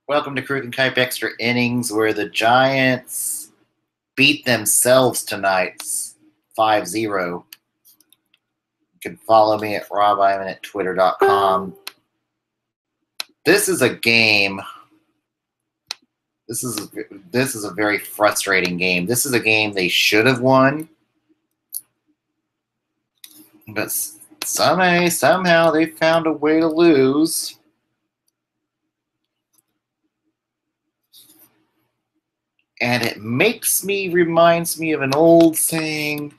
Welcome to Kruk and Kuip Extra Innings, where the Giants beat themselves tonight 5-0. You can follow me at robiman at twitter.com. This is a game. This is a very frustrating game. This is a game they should have won, but somehow they found a way to lose. And it reminds me of an old saying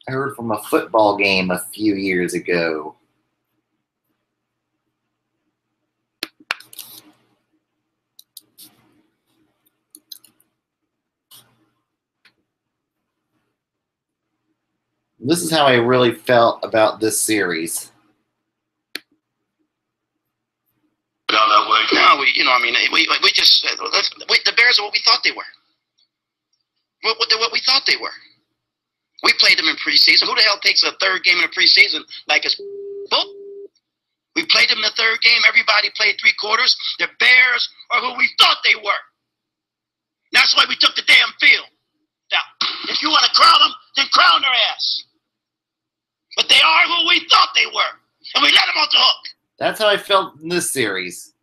I heard from a football game a few years ago. This is how I really felt about this series. That way. No, we just the Bears are what we thought they were. What we thought they were. We played them in preseason. Who the hell takes a third game in the preseason like it's bull? We played them in the third game. Everybody played 3 quarters. The Bears are who we thought they were. That's why we took the damn field. Now, if you want to crown them, then crown their ass. But they are who we thought they were, and we let them off the hook. That's how I felt in this series.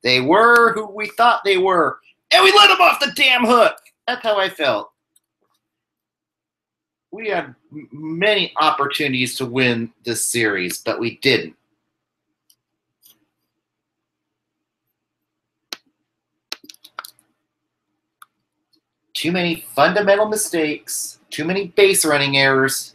They were who we thought they were, and we let them off the damn hook. That's how I felt. We had many opportunities to win this series, but we didn't. Too many fundamental mistakes, too many base running errors.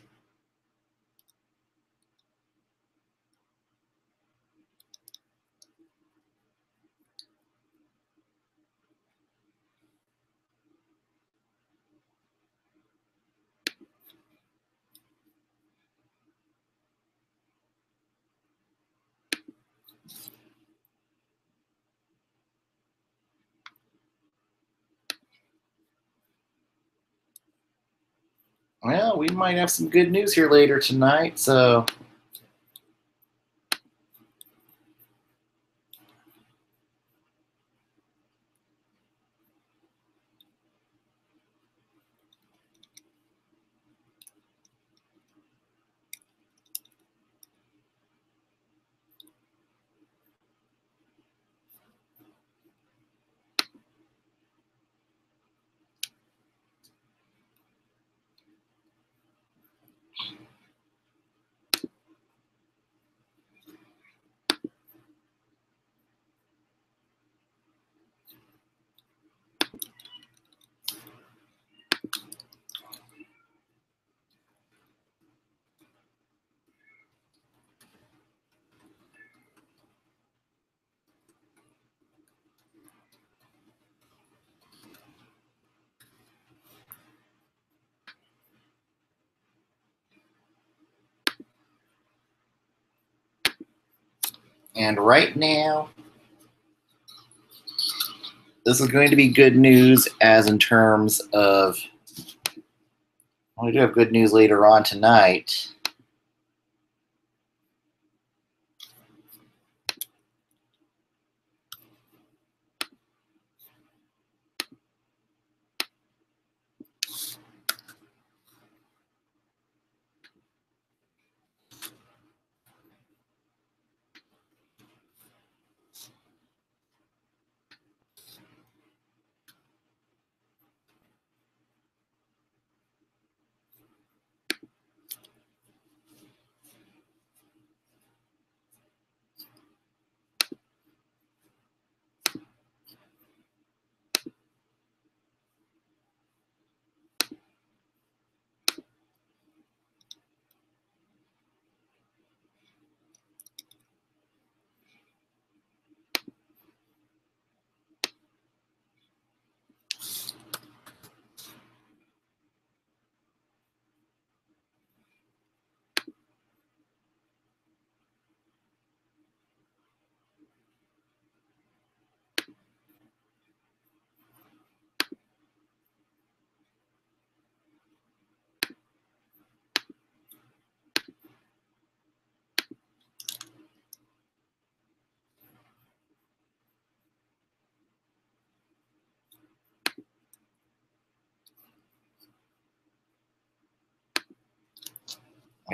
Well, we might have some good news here later tonight, so and right now, this is going to be good news as in terms of, well, we do have good news later on tonight.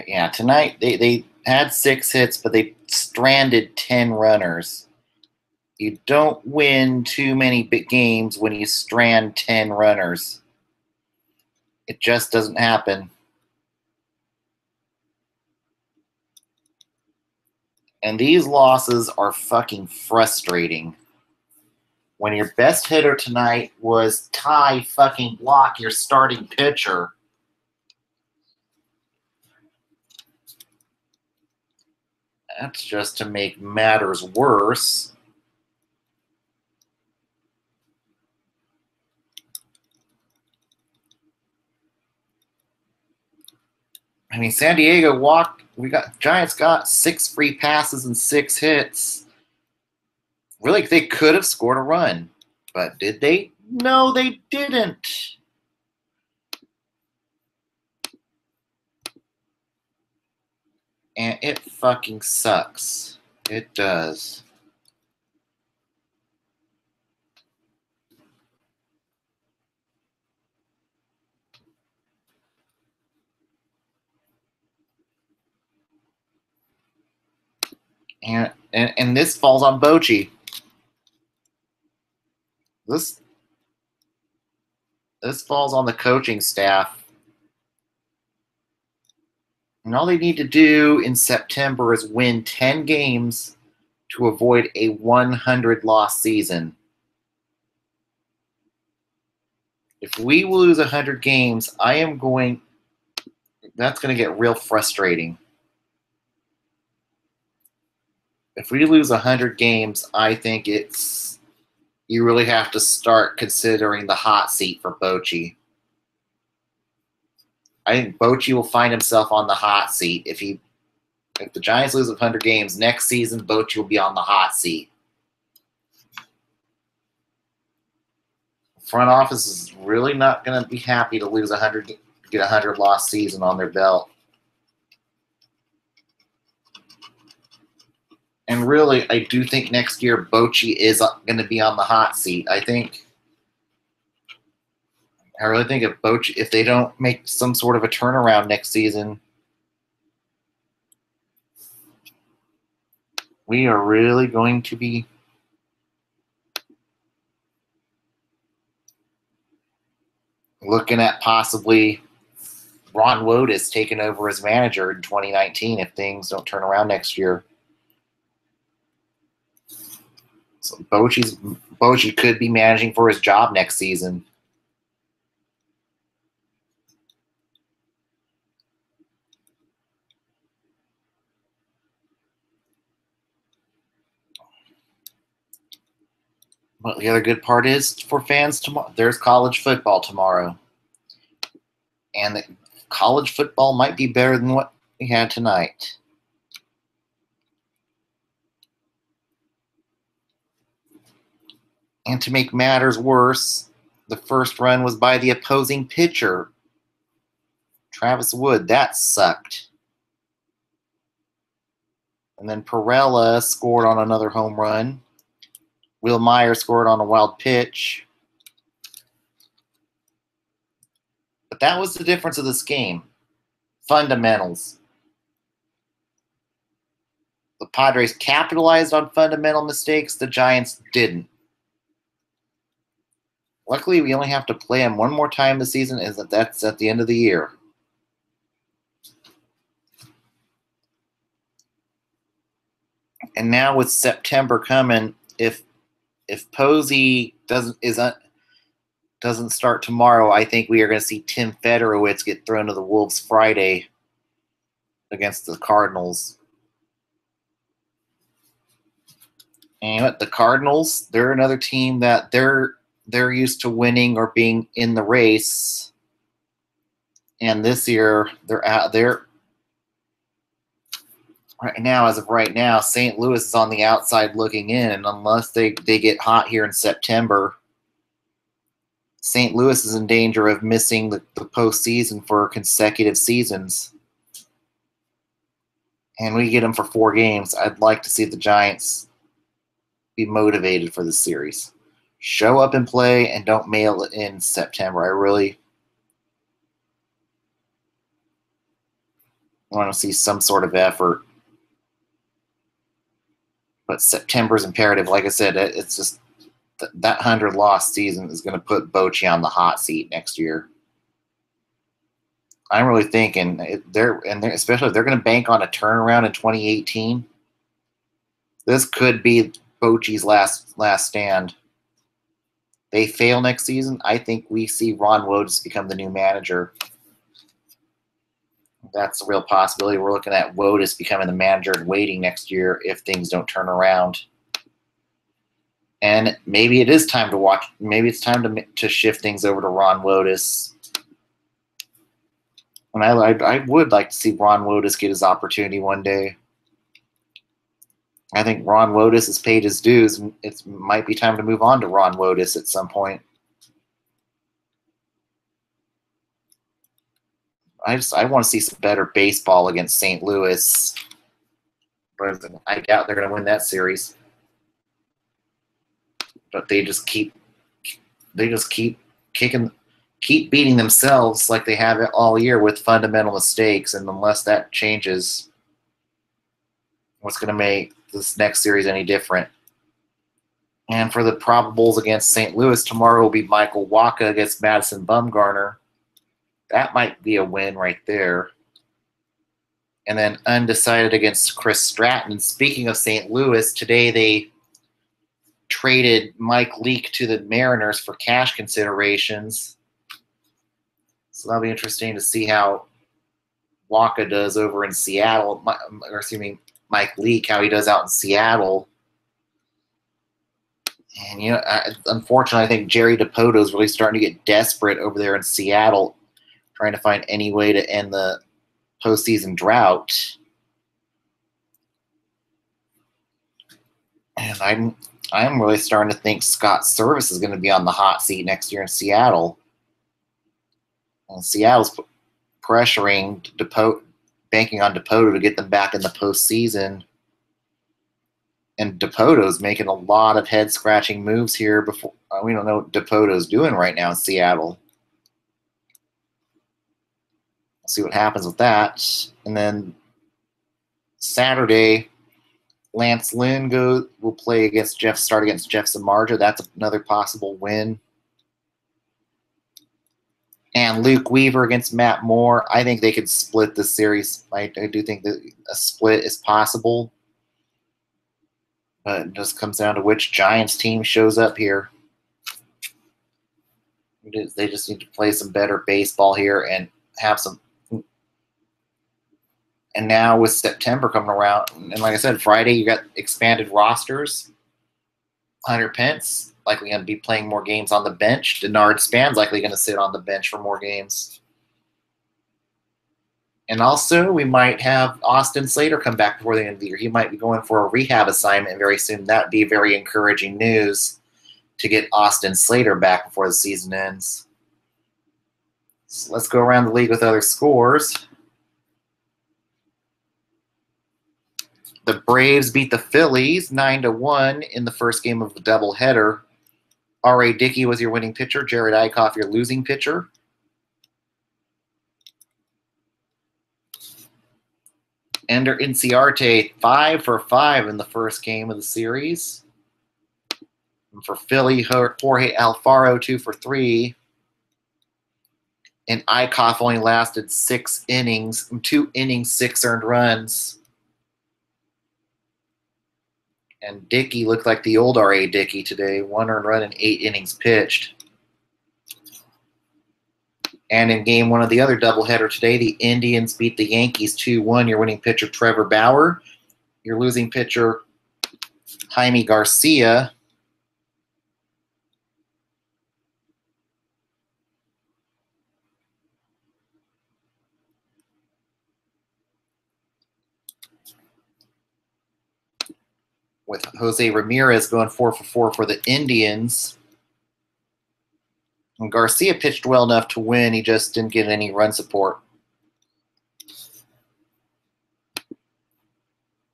Yeah, tonight they had 6 hits, but they stranded 10 runners. You don't win too many big games when you strand 10 runners. It just doesn't happen. And these losses are fucking frustrating. When your best hitter tonight was Ty fucking Block, your starting pitcher. That's just to make matters worse. I mean, San Diego walked. Giants got 6 free passes and 6 hits. Really, they could have scored a run, but did they? No, they didn't. And it fucking sucks. It does. And this falls on Bochy. This falls on the coaching staff. And all they need to do in September is win 10 games to avoid a 100-loss season. If we lose 100 games, that's going to get real frustrating. If we lose 100 games, I think you really have to start considering the hot seat for Bochy. I think Bochy will find himself on the hot seat. If the Giants lose 100 games next season, Bochy will be on the hot seat. Front office is really not going to be happy to lose get a 100-loss season on their belt. And really, I do think next year Bochy is going to be on the hot seat. I really think if they don't make some sort of a turnaround next season, we are really going to be looking at possibly Ron Wotus taking over as manager in 2019 if things don't turn around next year. So Bochy could be managing for his job next season. But the other good part is for fans tomorrow, there's college football tomorrow. And the college football might be better than what we had tonight. And to make matters worse, the first run was by the opposing pitcher, Travis Wood. That sucked. And then Perella scored on another home run. Will Meyer scored on a wild pitch. But that was the difference of this game. Fundamentals. The Padres capitalized on fundamental mistakes. The Giants didn't. Luckily, we only have to play them one more time this season, that's at the end of the year. And now with September coming, if Posey doesn't start tomorrow, I think we are going to see Tim Federowicz get thrown to the Wolves Friday against the Cardinals. And the Cardinals, they're another team that they're used to winning or being in the race. And this year, they're out there. As of right now, St. Louis is on the outside looking in. And unless they get hot here in September, St. Louis is in danger of missing the postseason for consecutive seasons. And we get them for 4 games. I'd like to see the Giants be motivated for this series. Show up and play and don't mail it in September. I want to see some sort of effort. But September's imperative. Like I said, it's just that 100-loss season is going to put Bochy on the hot seat next year. I'm really thinking especially if they're going to bank on a turnaround in 2018. This could be Bochy's last stand. They fail next season, I think we see Ron Wotus become the new manager. That's a real possibility. We're looking at Wotus becoming the manager and waiting next year if things don't turn around. And maybe it is time to watch. Maybe it's time to shift things over to Ron Wotus. And I would like to see Ron Wotus get his opportunity one day. I think Ron Wotus has paid his dues. It might be time to move on to Ron Wotus at some point. I want to see some better baseball against St. Louis. But I doubt they're going to win that series. But they just keep beating themselves like they have it all year with fundamental mistakes. And unless that changes, what's going to make this next series any different? And for the probables against St. Louis, tomorrow will be Michael Wacha against Madison Bumgarner. That might be a win right there. And then undecided against Chris Stratton. Speaking of St. Louis, today they traded Mike Leake to the Mariners for cash considerations. So that'll be interesting to see how Wacha does over in Seattle. Mike Leake, how he does out in Seattle. And, unfortunately, I think Jerry DiPoto is really starting to get desperate over there in Seattle, trying to find any way to end the postseason drought. And I'm really starting to think Scott Service is going to be on the hot seat next year in Seattle. And Seattle's pressuring DiPoto, banking on DiPoto to get them back in the postseason. And DiPoto's making a lot of head-scratching moves here. Before we don't know what DiPoto's doing right now in Seattle. We'll see what happens with that. And then Saturday, Lance Lynn will start against Jeff Samardzija. That's another possible win. And Luke Weaver against Matt Moore. I think they could split this series. I do think that a split is possible. But it just comes down to which Giants team shows up here. They just need to play some better baseball here and have some. And now with September coming around, and like I said, Friday you got expanded rosters. Hunter Pence likely going to be playing more games on the bench. Denard Span's likely going to sit on the bench for more games. And also, we might have Austin Slater come back before the end of the year. He might be going for a rehab assignment very soon. That would be very encouraging news to get Austin Slater back before the season ends. So let's go around the league with other scores. The Braves beat the Phillies 9-1 in the first game of the doubleheader. R.A. Dickey was your winning pitcher. Jared Eichhoff your losing pitcher. Ender Inciarte 5 for 5 in the first game of the series. And for Philly, Jorge Alfaro 2 for 3. And Eichhoff only lasted 6 innings, 2 innings, 6 earned runs. And Dickey looked like the old R.A. Dickey today. 1 earned run and 8 innings pitched. And in game 1 of the other doubleheader today, the Indians beat the Yankees 2-1. Your winning pitcher, Trevor Bauer. Your losing pitcher, Jaime Garcia. With Jose Ramirez going 4 for 4 for the Indians. And Garcia pitched well enough to win. He just didn't get any run support.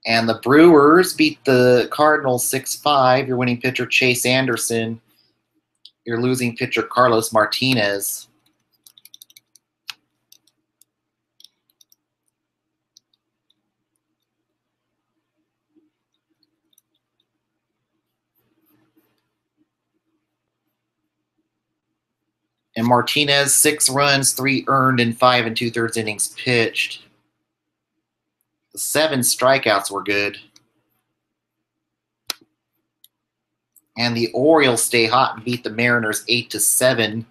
And the Brewers beat the Cardinals 6-5. Your winning pitcher, Chase Anderson. Your losing pitcher, Carlos Martinez. And Martinez, 6 runs, 3 earned in 5 2/3 innings pitched. The 7 strikeouts were good. And the Orioles stay hot and beat the Mariners 8-7.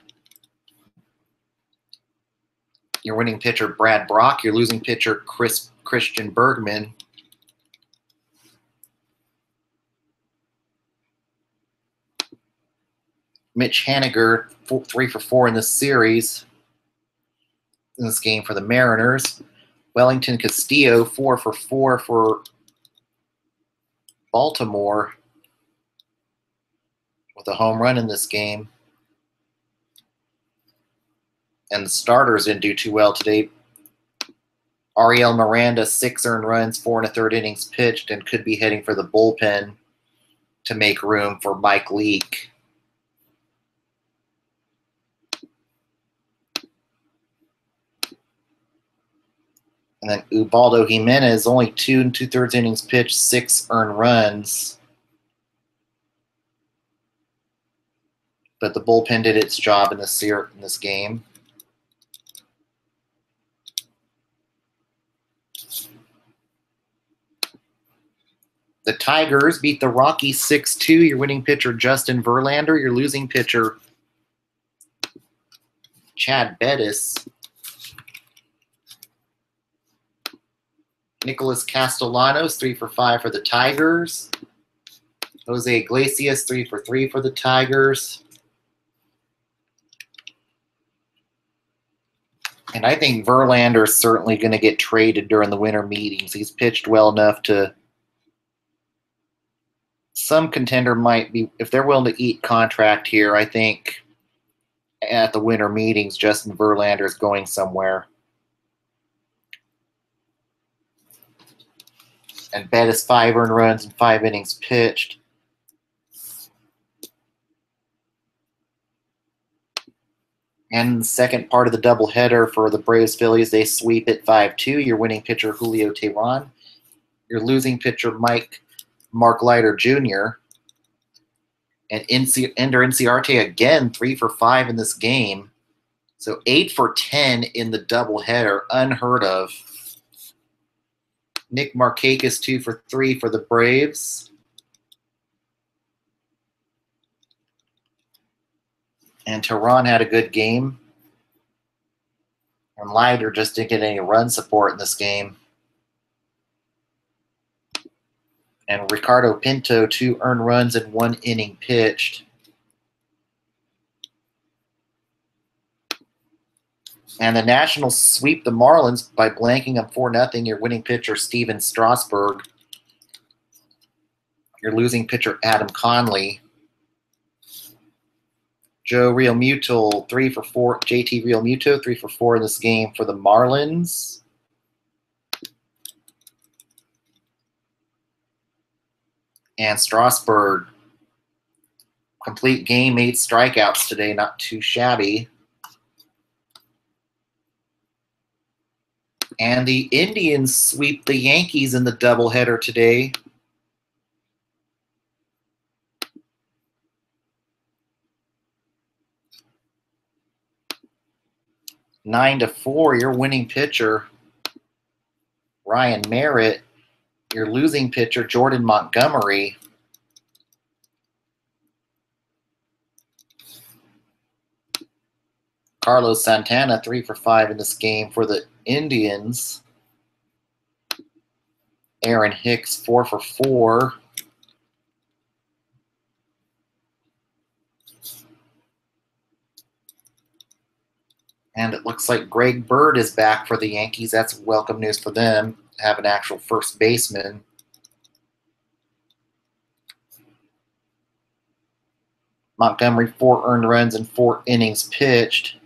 Your winning pitcher, Brad Brock. Your losing pitcher, Christian Bergman. Mitch Haniger, 3 for 4 in this series. In this game for the Mariners. Wellington Castillo, 4 for 4 for Baltimore. With a home run in this game. And the starters didn't do too well today. Ariel Miranda, 6 earned runs, 4 1/3 innings pitched, and could be heading for the bullpen to make room for Mike Leake. And then Ubaldo Jimenez, only 2 2/3 innings pitched, 6 earned runs. But the bullpen did its job in this game. The Tigers beat the Rockies 6-2. Your winning pitcher, Justin Verlander. Your losing pitcher, Chad Bettis. Nicholas Castellanos, 3 for 5 for the Tigers. Jose Iglesias, 3 for 3 for the Tigers. And I think Verlander is certainly going to get traded during the winter meetings. He's pitched well enough to... Some contender might be, if they're willing to eat contract here, I think at the winter meetings, Justin Verlander is going somewhere. And Bettis, 5 earned runs and 5 innings pitched. And the second part of the doubleheader for the Braves Phillies, they sweep it 5-2. Your winning pitcher, Julio Teheran. Your losing pitcher, Mark Leiter Jr. And Ender Inciarte again, 3 for 5 in this game. So 8 for 10 in the doubleheader, unheard of. Nick Markakis, 2 for 3 for the Braves. And Teheran had a good game. And Leiter just didn't get any run support in this game. And Ricardo Pinto, 2 earned runs and 1 inning pitched. And the Nationals sweep the Marlins by blanking them 4-0. Your winning pitcher, Steven Strasburg. Your losing pitcher, Adam Conley. Joe Realmuto, 3 for 4. JT Realmuto, 3 for 4 in this game for the Marlins. And Strasburg, complete game, 8 strikeouts today, not too shabby. And the Indians sweep the Yankees in the doubleheader today. Nine to 4, your winning pitcher, Ryan Merritt. Your losing pitcher, Jordan Montgomery. Carlos Santana, 3 for 5 in this game for the Indians. Aaron Hicks, 4 for 4. And it looks like Greg Bird is back for the Yankees. That's welcome news for them, to have an actual first baseman. Montgomery, 4 earned runs and 4 innings pitched.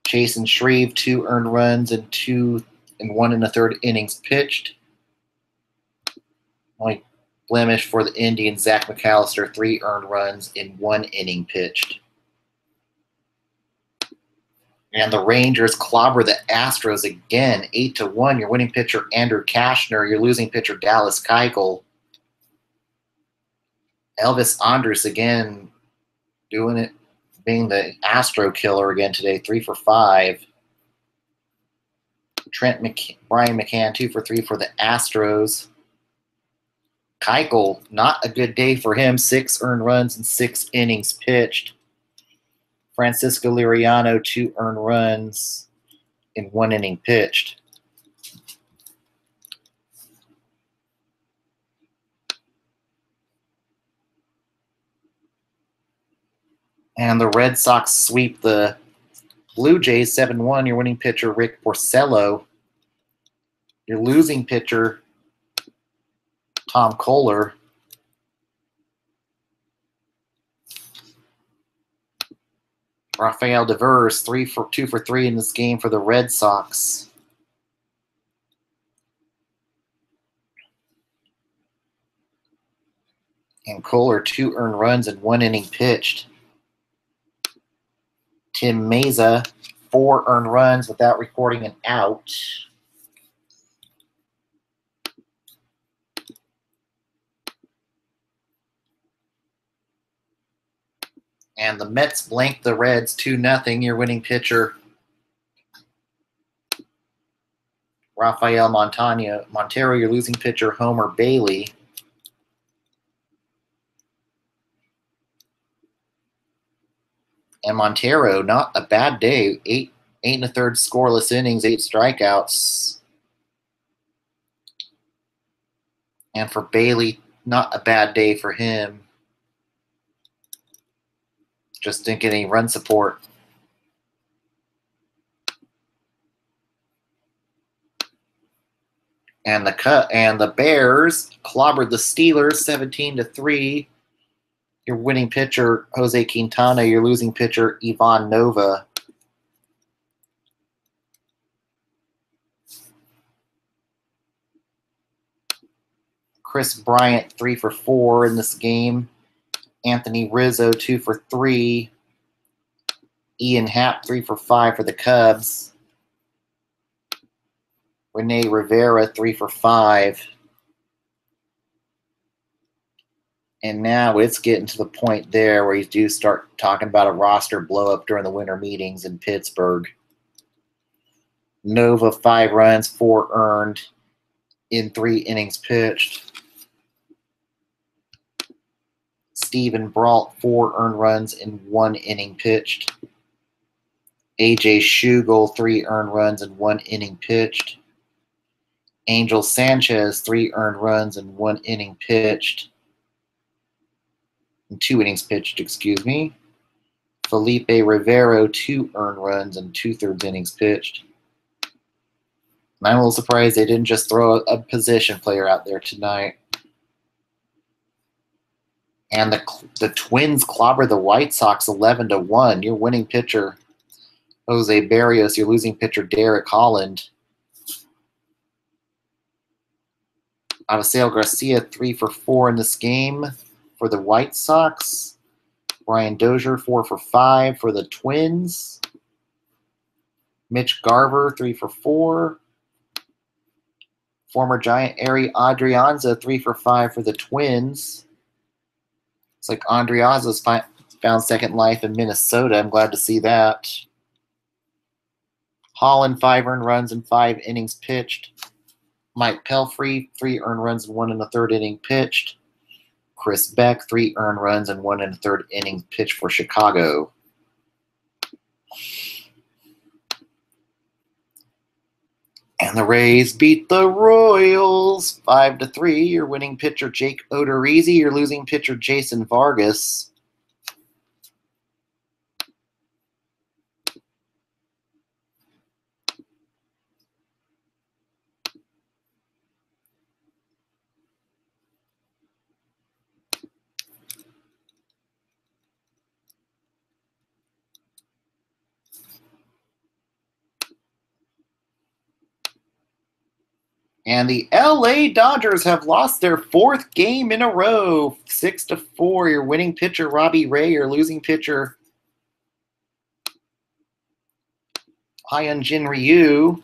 Jason Shreve, 2 earned runs and 1 1/3 innings pitched. Only blemish for the Indians, Zach McAllister, 3 earned runs in 1 inning pitched. And the Rangers clobber the Astros again, 8-1. Your winning pitcher, Andrew Kashner. Your losing pitcher, Dallas Keuchel. Elvis Andrus again doing it being the Astro killer again today, 3 for 5. Brian McCann, 2 for 3 for the Astros. Keuchel, not a good day for him. 6 earned runs and 6 innings pitched. Francisco Liriano, 2 earned runs in 1 inning pitched. And the Red Sox sweep the Blue Jays 7-1. Your winning pitcher, Rick Porcello. Your losing pitcher, Tom Kohler. Rafael Devers, 2 for 3 in this game for the Red Sox. And Kohler, 2 earned runs and 1 inning pitched. Tim Meza, 4 earned runs without recording an out. And the Mets blanked the Reds 2-0. Your winning pitcher, Rafael Montero. Your losing pitcher, Homer Bailey. And Montero, not a bad day. 8 1/3 scoreless innings, 8 strikeouts. And for Bailey, not a bad day for him. Just didn't get any run support. And the Bears clobbered the Steelers 17-3. Your winning pitcher, Jose Quintana. Your losing pitcher, Ivan Nova. Chris Bryant, 3 for 4 in this game. Anthony Rizzo, 2 for 3. Ian Happ, 3 for 5 for the Cubs. Rene Rivera, 3 for 5. And now it's getting to the point there where you do start talking about a roster blow up during the winter meetings in Pittsburgh. Nova, 5 runs, 4 earned in 3 innings pitched. Steven Brault, 4 earned runs in 1 inning pitched. AJ Schugel, 3 earned runs in 1 inning pitched. Angel Sanchez, 3 earned runs in 1 inning pitched. In 2 innings pitched, excuse me. Felipe Rivero, 2 earned runs and 2/3 innings pitched. And I'm a little surprised they didn't just throw a position player out there tonight. And the Twins clobber the White Sox 11-1. Your winning pitcher, Jose Barrios. Your losing pitcher, Derek Holland. Avisail Garcia, 3 for 4 in this game for the White Sox. Brian Dozier, 4 for 5 for the Twins. Mitch Garver, 3 for 4. Former Giant Ari Adrianza, 3 for 5 for the Twins. It's like Andriaza's found second life in Minnesota. I'm glad to see that. Holland, 5 earned runs and 5 innings pitched. Mike Pelfrey, 3 earned runs and 1 1/3 inning pitched. Chris Beck, 3 earned runs and 1 1/3 inning pitched for Chicago. And the Rays beat the Royals 5-3. Your winning pitcher, Jake Odorizzi. Your losing pitcher, Jason Vargas. And the LA Dodgers have lost their 4th game in a row, 6-4. Your winning pitcher, Robbie Ray. Your losing pitcher, Hyunjin Ryu.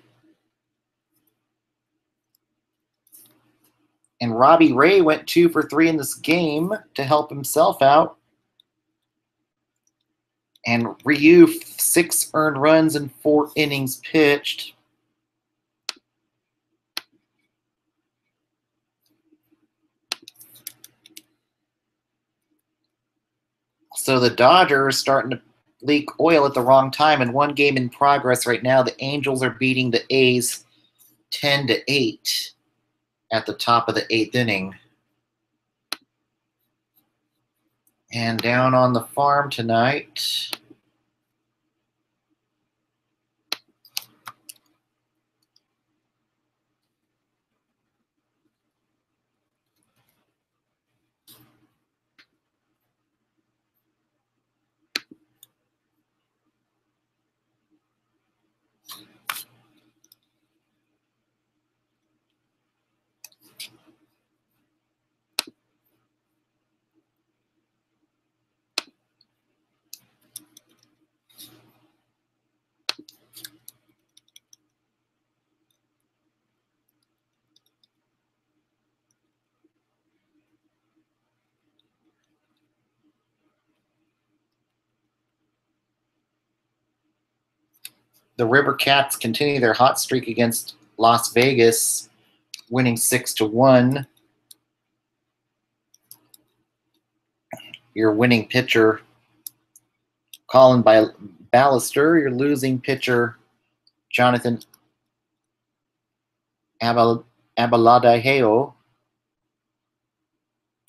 And Robbie Ray went 2 for 3 in this game to help himself out. And Ryu, 6 earned runs in 4 innings pitched. So the Dodgers starting to leak oil at the wrong time. And 1 game in progress right now. The Angels are beating the A's 10-8 at the top of the 8th inning. And down on the farm tonight, the River Cats continue their hot streak against Las Vegas, winning 6-1. Your winning pitcher, Colin Ballister. Your losing pitcher, Jonathan Abaladaheo.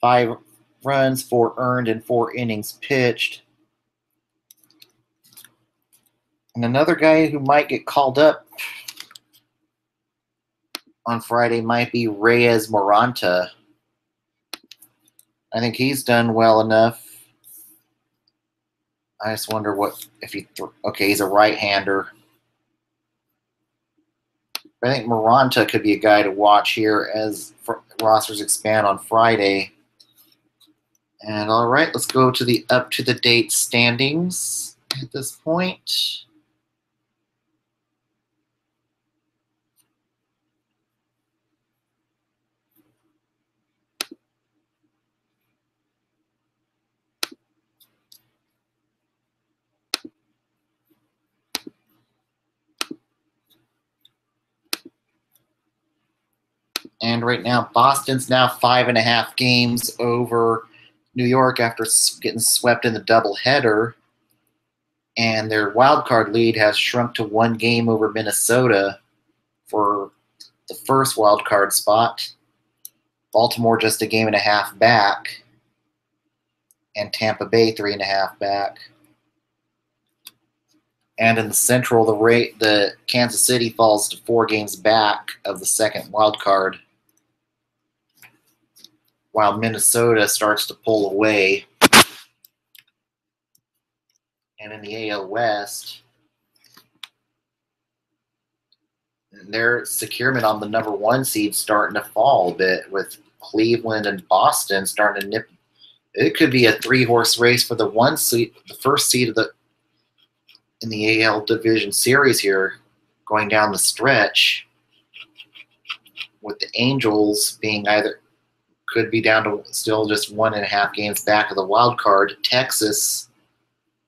5 runs, 4 earned, and 4 innings pitched. And another guy who might get called up on Friday might be Reyes Moranta. I think he's done well enough. I just wonder if he. Okay, he's a right-hander. I think Moranta could be a guy to watch here as rosters expand on Friday. And all right, let's go to the up-to-the-date standings at this point. And right now, Boston's now 5.5 games over New York after getting swept in the doubleheader. And their wild card lead has shrunk to 1 game over Minnesota for the first wild card spot. Baltimore just a game and a half back. And Tampa Bay 3.5 back. And in the Central, the Kansas City falls to 4 games back of the second wild card, while Minnesota starts to pull away. And in the AL West, their securement on the number 1 seed starting to fall a bit, with Cleveland and Boston starting to nip. It could be a 3-horse race for the first seed in the AL Division Series here, going down the stretch, with the Angels being could be down to still just 1.5 games back of the wild card. Texas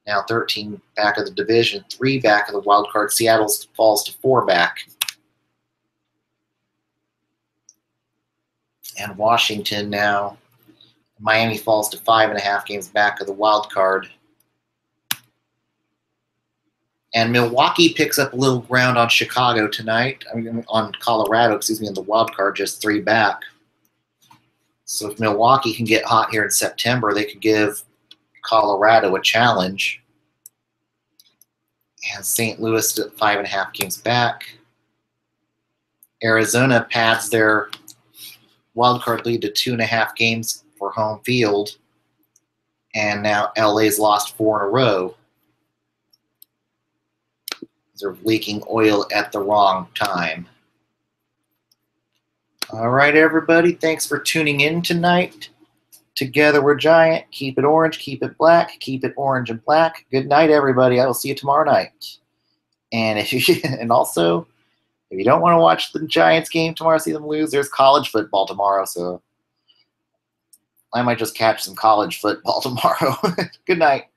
now 13 back of the division, 3 back of the wild card. Seattle falls to 4 back. And Washington now, Miami falls to 5.5 games back of the wild card. And Milwaukee picks up a little ground on Chicago tonight. On Colorado, in the wild card, just 3 back. So if Milwaukee can get hot here in September, they could give Colorado a challenge. And St. Louis at 5.5 games back. Arizona pads their wildcard lead to 2.5 games for home field. And now LA's lost 4 in a row. They're leaking oil at the wrong time. All right, everybody. Thanks for tuning in tonight. Together we're giant. Keep it orange, keep it black, keep it orange and black. Good night, everybody. I will see you tomorrow night. And also, if you don't want to watch the Giants game tomorrow, see them lose, there's college football tomorrow, so I might just catch some college football tomorrow. Good night.